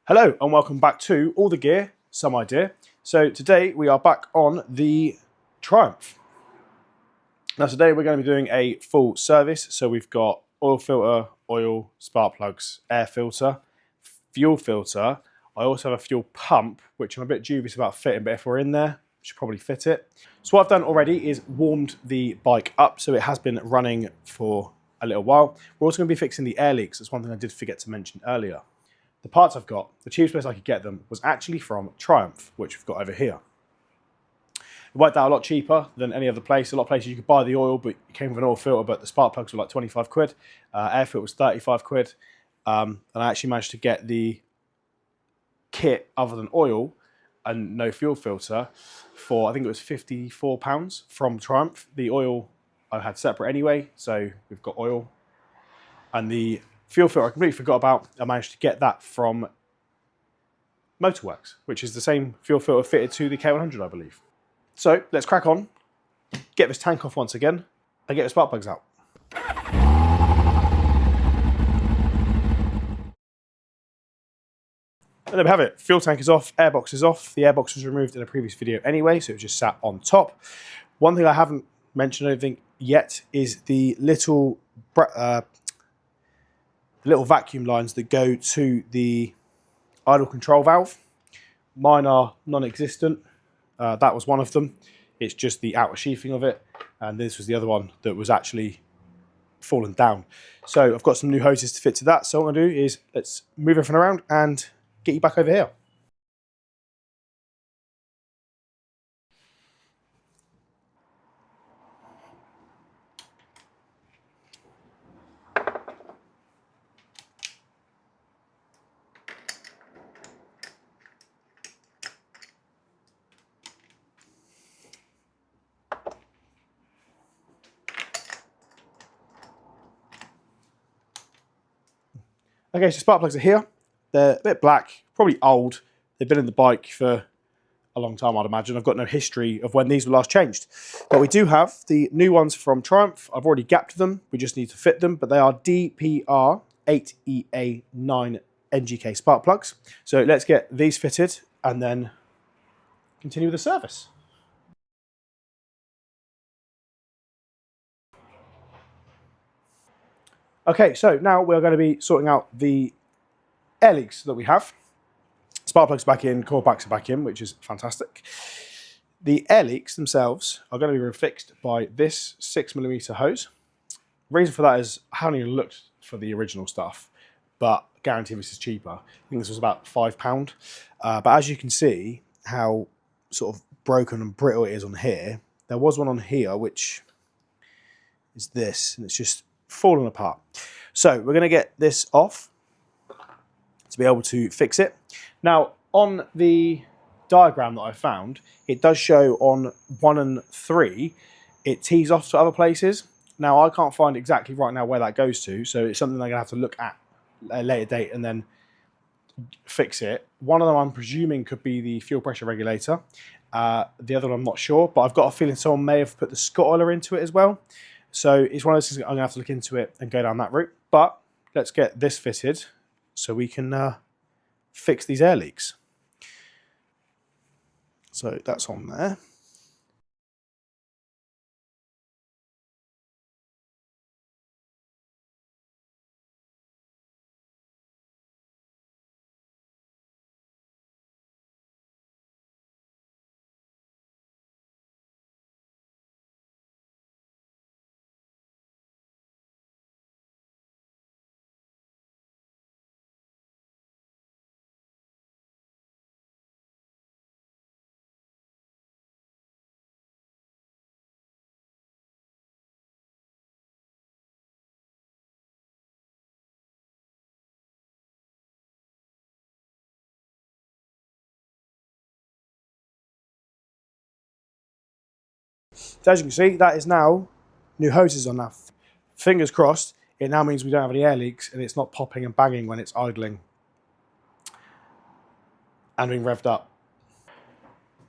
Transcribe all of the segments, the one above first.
Hello and welcome back to All the Gear, Some Idea. So today we are back on the Triumph. Now today we're going to be doing a full service. So we've got oil filter, oil, spark plugs, air filter, fuel filter. I also have a fuel pump, which I'm a bit dubious about fitting, but if we're in there, we should probably fit it. So what I've done already is warmed the bike up, so it has been running for a little while. We're also going to be fixing the air leaks. That's one thing I did forget to mention earlier. The parts I've got, the cheapest place I could get them was actually from Triumph, which we've got over here. It worked out a lot cheaper than any other place. A lot of places you could buy the oil, but it came with an oil filter, but the spark plugs were like 25 quid. Air filter was 35 quid. And I actually managed to get the kit other than oil and no fuel filter for, I think it was £54 from Triumph. The oil I had separate anyway, so we've got oil. And the fuel filter I completely forgot about. I managed to get that from Motorworks, which is the same fuel filter fitted to the K100, I believe. So let's crack on, get this tank off once again, and get the spark plugs out. And there we have it. Fuel tank is off, airbox is off. The airbox was removed in a previous video anyway, so it just sat on top. One thing I haven't mentioned anything yet is the little vacuum lines that go to the idle control valve. Mine are non-existent. That was one of them. It's just the outer sheathing of it. And this was the other one that was actually fallen down. So I've got some new hoses to fit to that. So what I'm going to do is let's move everything around and get you back over here. Okay, so spark plugs are here. They're a bit black, probably old. They've been in the bike for a long time, I'd imagine. I've got no history of when these were last changed. But we do have the new ones from Triumph. I've already gapped them. We just need to fit them. But they are DPR 8EA9 NGK spark plugs. So let's get these fitted and then continue with the service. Okay, so now we're going to be sorting out the air leaks that we have. Spark plugs back in, core packs are back in, which is fantastic. The air leaks themselves are going to be refixed by this 6mm hose. The reason for that is I haven't even looked for the original stuff, but I guarantee this is cheaper. I think this was about £5. But as you can see how sort of broken and brittle it is on here, there was one on here which is this, and it's just fallen apart. So we're going to get this off to be able to fix it. Now on the diagram that I found, it does show on 1 and 3 it tees off to other places. Now I can't find exactly right now where that goes to, so it's something I'm going to have to look at a later date and then fix it. One of them I'm presuming could be the fuel pressure regulator. The other one I'm not sure, but I've got a feeling someone may have put the Scott oiler into it as well. So it's one of those things I'm going to have to look into it and go down that route. But let's get this fitted so we can fix these air leaks. So that's on there. So as you can see, that is now new hoses on that. Fingers crossed, it now means we don't have any air leaks and it's not popping and banging when it's idling and being revved up.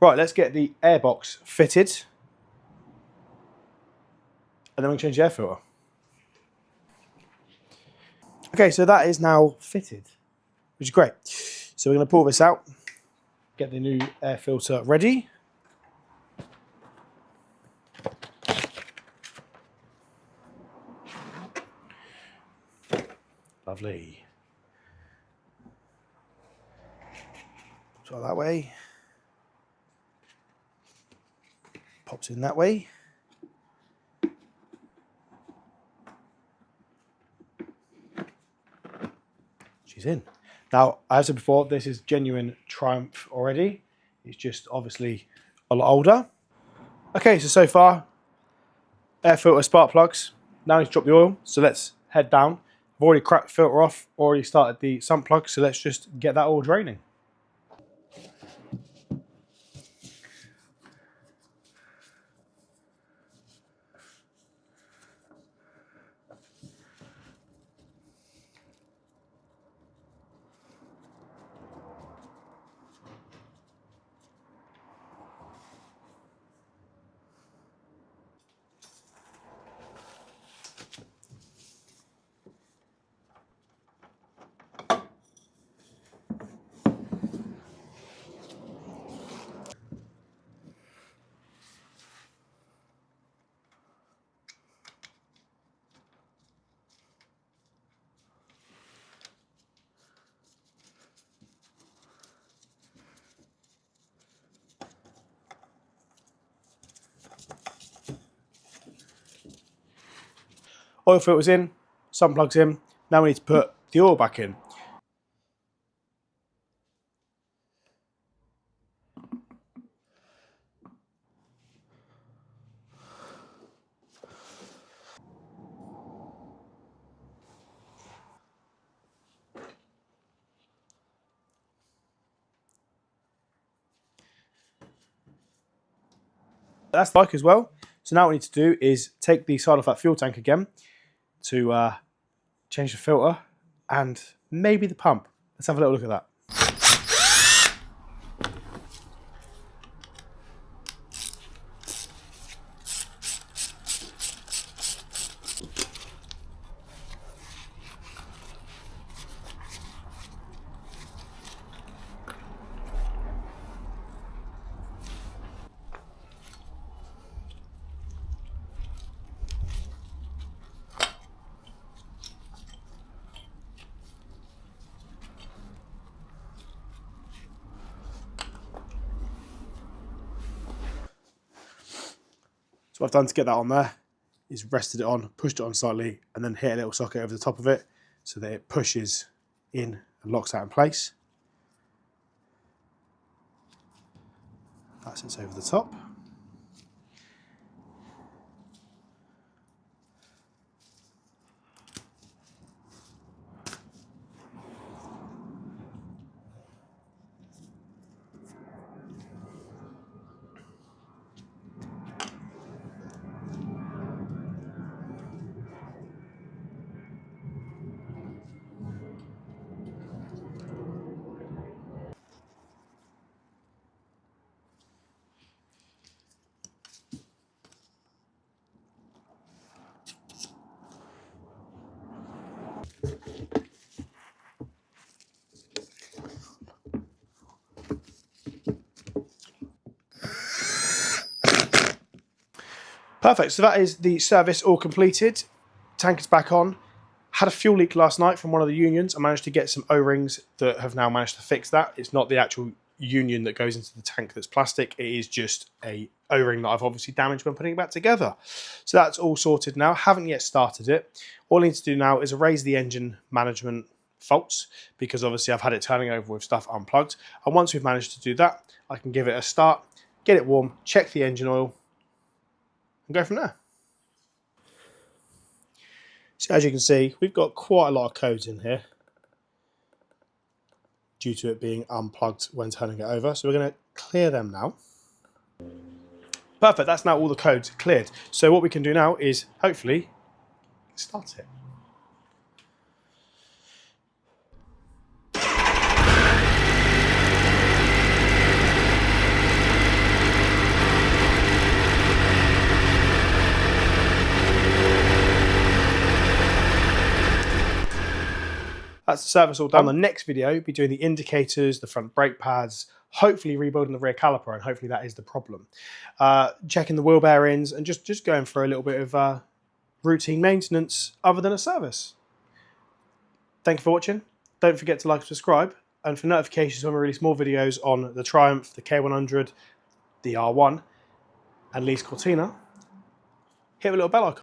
Right, let's get the airbox fitted and then we can change the air filter. Okay, so that is now fitted, which is great. So we're going to pull this out, get the new air filter ready. Lovely. So that way. Pops in that way. She's in. Now, as I said before, this is genuine Triumph already. It's just obviously a lot older. Okay, so far, air filter, spark plugs. Now I need to drop the oil, so let's head down. I've already cracked the filter off, already started the sump plug, so let's just get that all draining. Oil filter's in, sump plug's in. Now we need to put the oil back in. That's the bike as well. So now what we need to do is take the side off that fuel tank again to change the filter and maybe the pump. Let's have a little look at that. So what I've done to get that on there is rested it on, pushed it on slightly, and then hit a little socket over the top of it so that it pushes in and locks that in place. That sits over the top. Perfect, so that is the service all completed. Tank is back on. Had a fuel leak last night from one of the unions. I managed to get some O-rings that have now managed to fix that. It's not the actual union that goes into the tank that's plastic. It is just a O-ring that I've obviously damaged when putting it back together. So that's all sorted now. Haven't yet started it. All I need to do now is erase the engine management faults because obviously I've had it turning over with stuff unplugged. And once we've managed to do that, I can give it a start, get it warm, check the engine oil, and go from there. So as you can see, we've got quite a lot of codes in here due to it being unplugged when turning it over. So we're going to clear them now. Perfect, that's now all the codes cleared. So what we can do now is hopefully start it. That's the service all done. On the next video, be doing the indicators, the front brake pads, hopefully rebuilding the rear caliper, and hopefully that is the problem. Checking the wheel bearings, and just going for a little bit of routine maintenance other than a service. Thank you for watching. Don't forget to like and subscribe, and for notifications when we release more videos on the Triumph, the K100, the R1, and Lee's Cortina, hit the little bell icon.